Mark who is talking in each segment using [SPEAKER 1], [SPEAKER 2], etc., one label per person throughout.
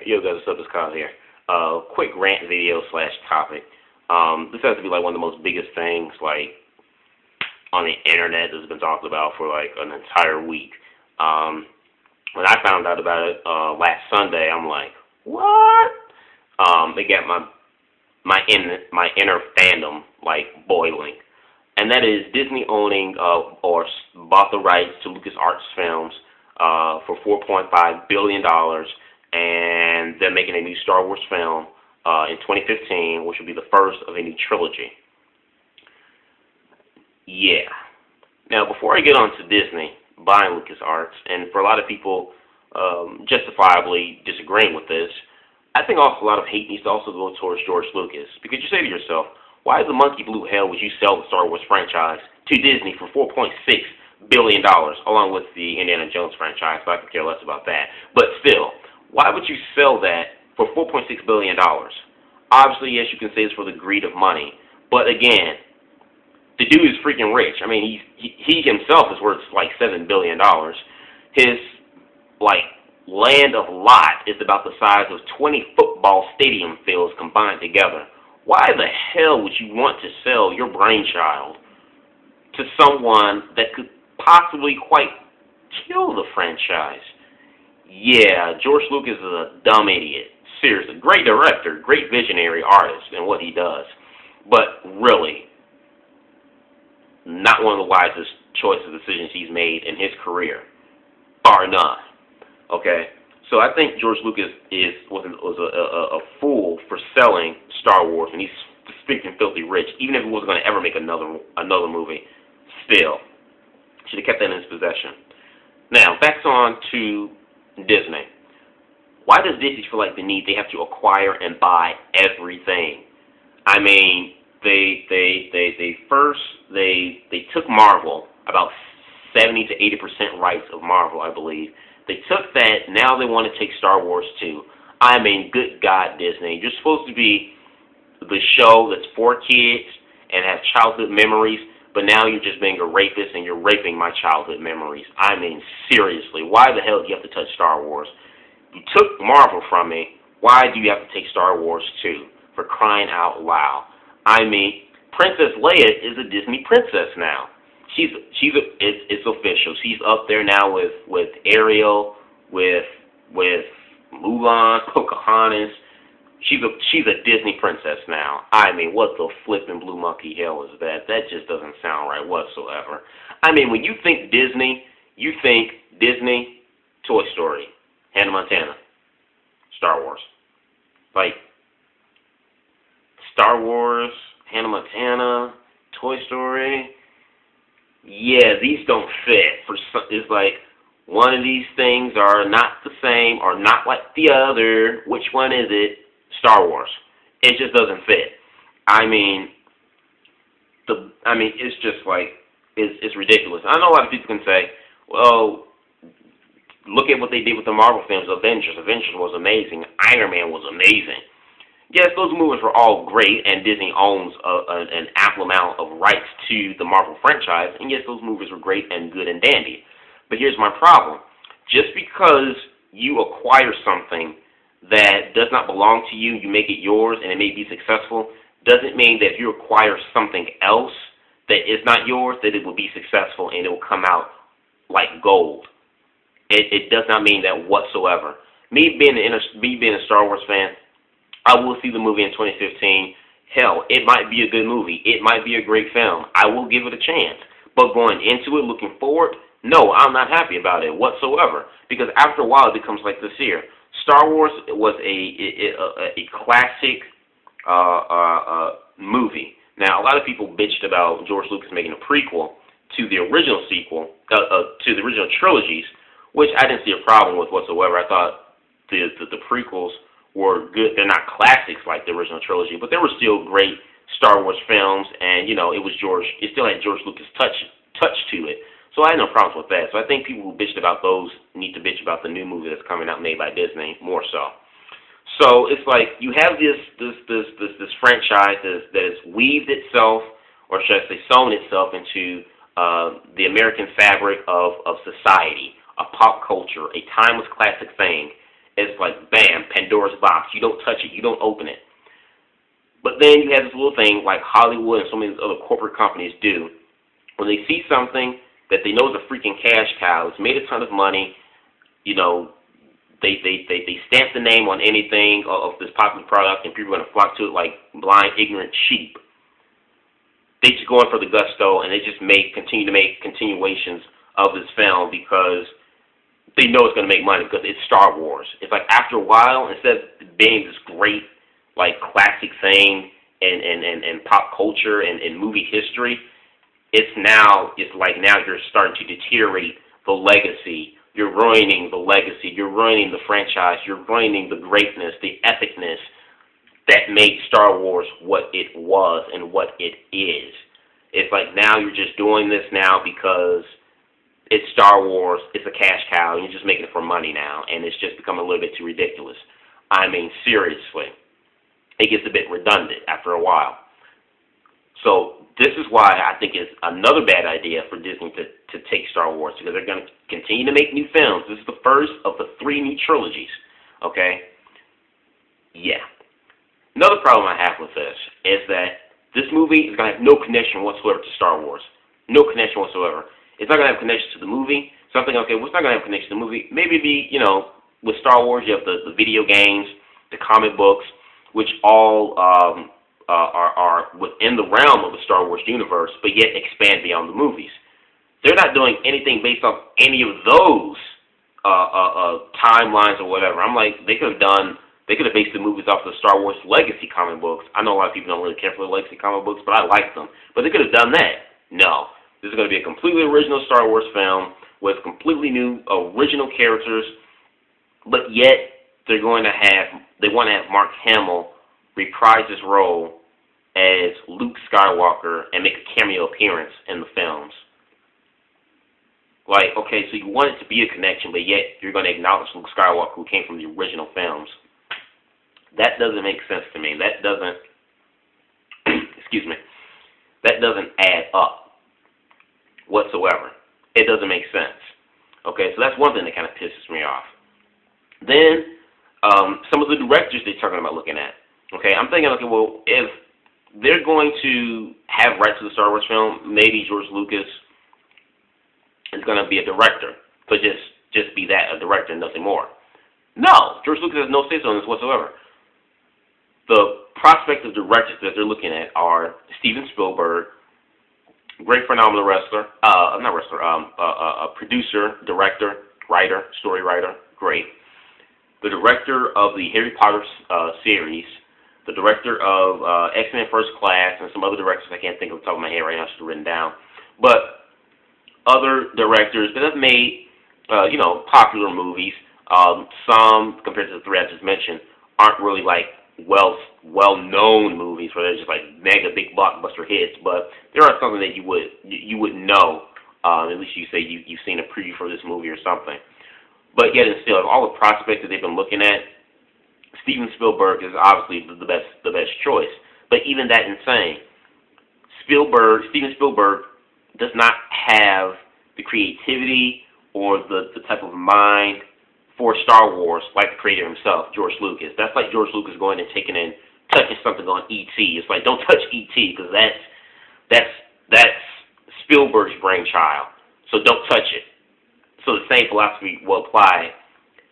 [SPEAKER 1] Yo guys, what's up? It's Kyle here. Quick rant video slash topic. This has to be like one of the most biggest things like on the internet that's been talked about for like an entire week. When I found out about it last Sunday, I'm like, what? It got my inner fandom like boiling, and that is Disney owning or bought the rights to Lucasfilms for $4.5 billion, and they're making a new Star Wars film in 2015, which will be the first of a new trilogy. Yeah. Now, before I get on to Disney buying LucasArts, and for a lot of people justifiably disagreeing with this, I think also a lot of hate needs to also go towards George Lucas, because you say to yourself, why the monkey blue hell would you sell the Star Wars franchise to Disney for $4.6 billion, along with the Indiana Jones franchise? So I could care less about that. But still, why would you sell that for $4.6 billion? Obviously, yes, you can say it's for the greed of money. But again, the dude is freaking rich. I mean, he himself is worth like $7 billion. His, like, land of lot is about the size of 20 football stadium fields combined together. Why the hell would you want to sell your brainchild to someone that could possibly quite kill the franchise? Yeah, George Lucas is a dumb idiot. Seriously, great director, great visionary artist in what he does, but really not one of the wisest choices, decisions he's made in his career, bar none. Okay, so I think George Lucas was a fool for selling Star Wars, and he's speaking filthy rich. Even if he wasn't going to ever make another movie, still should have kept that in his possession. Now, back on to Disney. Why does Disney feel like they have to acquire and buy everything? I mean, they took Marvel, about 70 to 80% rights of Marvel, I believe. They took that. Now they want to take Star Wars too. I mean, good God, Disney, you're supposed to be the show that's for kids and have childhood memories, but now you're just being a rapist and you're raping my childhood memories. I mean, seriously, why the hell do you have to touch Star Wars? You took Marvel from me. Why do you have to take Star Wars too? For crying out loud. I mean, Princess Leia is a Disney princess now. It's official. She's up there now with Ariel, with Mulan, Pocahontas. She's a Disney princess now. I mean, what the flippin' blue monkey hell is that? That just doesn't sound right whatsoever. I mean, when you think Disney, Toy Story, Hannah Montana, Star Wars. Like, Star Wars, Hannah Montana, Toy Story. Yeah, these don't fit. It's like one of these things are not the same or not like the other. Which one is it? Star Wars. It just doesn't fit. I mean, it's just like it's ridiculous. I know a lot of people can say, well, look at what they did with the Marvel films. Avengers was amazing. Iron Man was amazing. Yes, those movies were all great, and Disney owns an ample amount of rights to the Marvel franchise, and yes, those movies were great and good and dandy. But here's my problem. Just because you acquire something that does not belong to you, you make it yours, and it may be successful, doesn't mean that if you acquire something else that is not yours, that it will be successful and it will come out like gold. It does not mean that whatsoever. Me being a Star Wars fan, I will see the movie in 2015. Hell, it might be a good movie. It might be a great film. I will give it a chance. But going into it, looking forward, no, I'm not happy about it whatsoever. Because after a while, it becomes like this here. Star Wars was a classic movie. Now, a lot of people bitched about George Lucas making a prequel to the original sequel, to the original trilogies, which I didn't see a problem with whatsoever. I thought the prequels were good. They're not classics like the original trilogy, but they were still great Star Wars films, and you know, it still had George Lucas touch to it. So I had no problems with that. So I think people who bitched about those need to bitch about the new movie that's coming out made by Disney more so. So it's like you have this franchise that has weaved itself, or should I say sewn itself into the American fabric of society, a pop culture, a timeless classic thing. It's like, bam, Pandora's box. You don't touch it. You don't open it. But then you have this little thing like Hollywood and so many other corporate companies do. When they see something that they know is a freaking cash cow, it's made a ton of money, you know, they stamp the name on anything of this popular product, and people are going to flock to it like blind, ignorant sheep. They just go in for the gusto, and they just continue to make continuations of this film because they know it's going to make money because it's Star Wars. It's like after a while, instead of being this great, like, classic thing in pop culture and in movie history, it's like now you're starting to deteriorate the legacy. You're ruining the legacy. You're ruining the franchise. You're ruining the greatness, the epicness that made Star Wars what it was and what it is. It's like now you're just doing this now because it's Star Wars, it's a cash cow, and you're just making it for money now, and it's just becoming a little bit too ridiculous. I mean, seriously. It gets a bit redundant after a while. So this is why I think it's another bad idea for Disney to take Star Wars, because they're going to continue to make new films. This is the first of the 3 new trilogies, okay? Yeah. Another problem I have with this is that this movie is going to have no connection whatsoever to Star Wars. No connection whatsoever. It's not going to have connection to the movie. So I'm thinking, okay, what's not going to have connection to the movie? Maybe with Star Wars, you have the video games, the comic books, which all are within the realm of the Star Wars universe, but yet expand beyond the movies. They're not doing anything based off any of those timelines or whatever. I'm like, they could have based the movies off the Star Wars Legacy comic books. I know a lot of people don't really care for the Legacy comic books, but I like them. But they could have done that. No. This is going to be a completely original Star Wars film with completely new original characters, but yet they want to have Mark Hamill reprise his role as Luke Skywalker and make a cameo appearance in the films. Like, okay, so you want it to be a connection, but yet you're going to acknowledge Luke Skywalker, who came from the original films. That doesn't make sense to me. That doesn't, excuse me, that doesn't add up whatsoever. It doesn't make sense. Okay, so that's one thing that kind of pisses me off. Then, some of the directors they're talking about looking at. Okay, I'm thinking, okay, well, if they're going to have rights to the Star Wars film, maybe George Lucas is going to be a director, but just be that, a director and nothing more. No, George Lucas has no say on this whatsoever. The prospect of directors that they're looking at are Steven Spielberg, great phenomenal wrestler, producer, director, writer, story writer, great. The director of the Harry Potter series, the director of X-Men First Class, and some other directors I can't think of the top of my head right now, I should have written down. But other directors that have made, popular movies, some, compared to the 3 I just mentioned, aren't really like well-known movies where they're just like mega big blockbuster hits, but there are something that you would know. At least you say you've seen a preview for this movie or something. But yet and still, of all the prospects that they've been looking at, Steven Spielberg is obviously the best choice. But even that in saying, Steven Spielberg does not have the creativity or the type of mind for Star Wars like the creator himself, George Lucas. That's like George Lucas going and touching something on E.T. It's like, don't touch E.T. because that's Spielberg's brainchild. So don't touch it. So the same philosophy will apply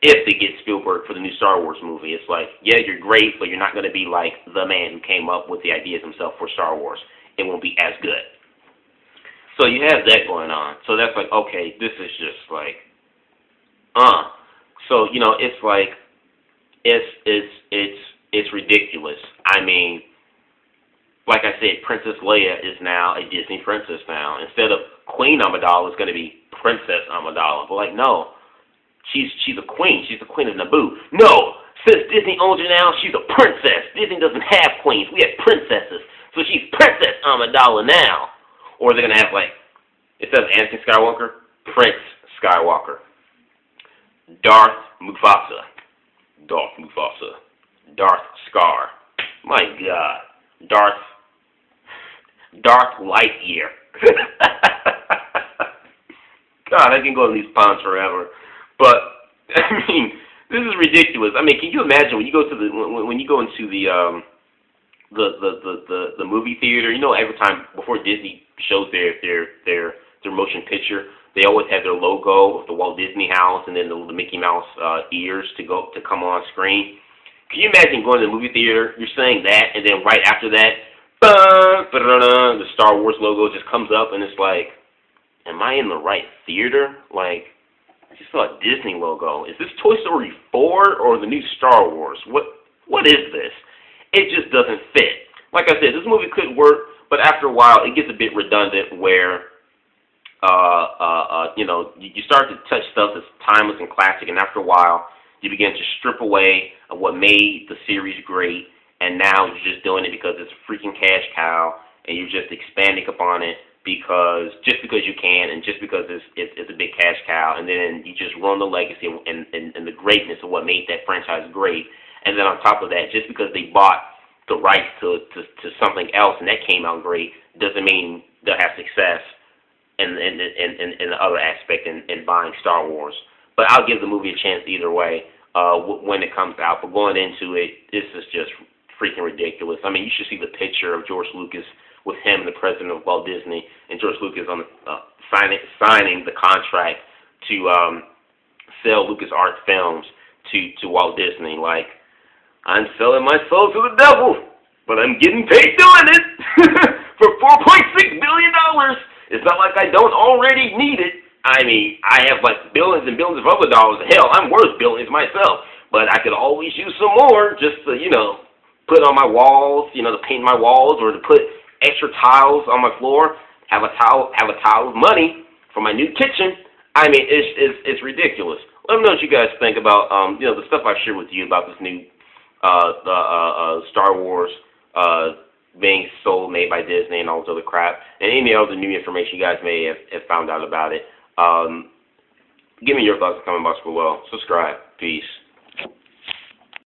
[SPEAKER 1] if they get Spielberg for the new Star Wars movie. It's like, yeah, you're great, but you're not going to be like the man who came up with the ideas himself for Star Wars. It won't be as good. So you have that going on. So that's like, okay, this is just like, So, it's like, it's ridiculous. I mean, like I said, Princess Leia is now a Disney princess now. Instead of Queen Amidala, it's going to be Princess Amidala. But like, no, she's a queen. She's the queen of Naboo. No, since Disney owns her now, she's a princess. Disney doesn't have queens. We have princesses. So she's Princess Amidala now. Or they're going to have, like, instead of Anakin Skywalker, Prince Skywalker. Darth Mufasa. Darth Scar. My God. Darth Lightyear. God, I can go on these puns forever. But, I mean, This is ridiculous. I mean, can you imagine when you go to when you go into the movie theater? You know, every time before Disney shows their motion picture, they always have their logo of the Walt Disney House and then the Mickey Mouse ears to come on screen. Can you imagine going to the movie theater? You're saying that, and then right after that, the Star Wars logo just comes up, and it's like, am I in the right theater? Like, I just saw a Disney logo. Is this Toy Story 4 or the new Star Wars? What is this? It just doesn't fit. Like I said, this movie could work, but after a while, it gets a bit redundant where, you know, you start to touch stuff that's timeless and classic, and after a while, you begin to strip away of what made the series great, and now you're just doing it because it's a freaking cash cow, and you're just expanding upon it because you can, and just because it's a big cash cow, and then you just ruin the legacy and the greatness of what made that franchise great. And then on top of that, just because they bought the rights to something else and that came out great, doesn't mean they'll have success in the other aspect in buying Star Wars. But I'll give the movie a chance either way when it comes out. But going into it, this is just freaking ridiculous. I mean, you should see the picture of George Lucas with him and the president of Walt Disney, and George Lucas on signing the contract to sell Lucasfilms to Walt Disney. Like, I'm selling my soul to the devil, but I'm getting paid doing it for $4.6 billion. It's not like I don't already need it. I mean, I have like billions and billions of other dollars. Hell, I'm worth billions myself, but I could always use some more just to, you know, put on my walls, you know, to paint my walls or to put extra tiles on my floor. Have a tile of money for my new kitchen. I mean, it's ridiculous. Let me know what you guys think about, you know, the stuff I shared with you about this new Star Wars being sold, made by Disney and all this other crap, and any other new information you guys may have found out about it. Give me your thoughts in the comment box below. Subscribe. Peace.